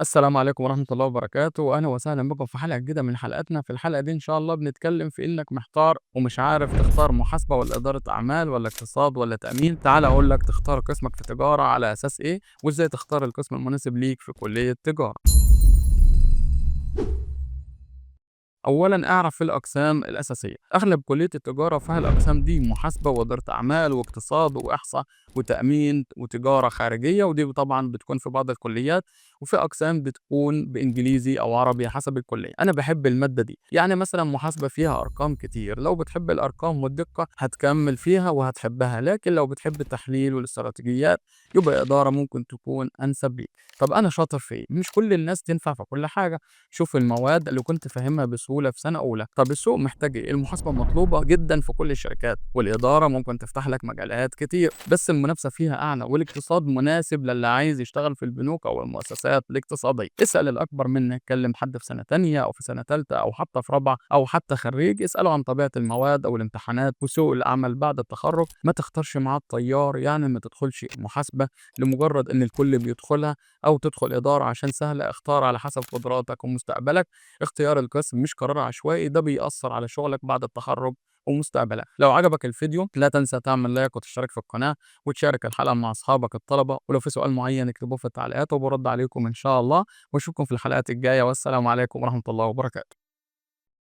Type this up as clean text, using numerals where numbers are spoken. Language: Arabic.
السلام عليكم ورحمة الله وبركاته، أهلا وسهلا بكم في حلقة جديدة من حلقاتنا. في الحلقة دي إن شاء الله بنتكلم في إنك محتار ومش عارف تختار محاسبة ولا إدارة أعمال ولا اقتصاد ولا تأمين. تعال أقول لك تختار قسمك في تجارة على أساس إيه، وإزاي تختار القسم المناسب ليك في كلية تجارة. أولا اعرف الأقسام الأساسية. أغلب كلية التجارة فيها الأقسام دي: محاسبة وإدارة أعمال واقتصاد وإحصاء وتأمين وتجارة خارجية، ودي طبعا بتكون في بعض الكليات. وفي أقسام بتكون بإنجليزي أو عربي حسب الكلية. أنا بحب المادة دي، يعني مثلا محاسبة فيها أرقام كتير، لو بتحب الأرقام والدقة هتكمل فيها وهتحبها، لكن لو بتحب التحليل والاستراتيجيات يبقى إدارة ممكن تكون أنسب ليك. طب أنا شاطر في إيه؟ مش كل الناس تنفع في كل حاجة. شوف المواد اللي كنت فاهمها بسهولة في سنة أولى. طب السوق محتاج إيه؟ المحاسبة مطلوبة جدا في كل الشركات، والإدارة ممكن تفتح لك مجالات كتير بس المنافسة فيها أعلى، والاقتصاد مناسب للي عايز يشتغل في البنوك أو المؤسسات الاقتصادية. اسأل الأكبر منك، كلم حد في سنة تانية أو في سنة تالتة أو حتى في رابعة أو حتى خريج، اسأله عن طبيعة المواد أو الامتحانات وسوق العمل بعد التخرج. ما تختارش مع التيار، يعني ما تدخلش محاسبة لمجرد إن الكل بيدخلها، أو تدخل إدارة عشان سهلة. اختار على حسب قدراتك ومستقبلك. اختيار القسم مش قرار عشوائي، ده بيأثر على شغلك بعد التخرج ومستقبلك. لو عجبك الفيديو لا تنسى تعمل لايك وتشترك في القناة وتشارك الحلقة مع أصحابك الطلبة، ولو في سؤال معين اكتبوه في التعليقات وبرد عليكم إن شاء الله. وأشوفكم في الحلقات الجاية، والسلام عليكم ورحمة الله وبركاته.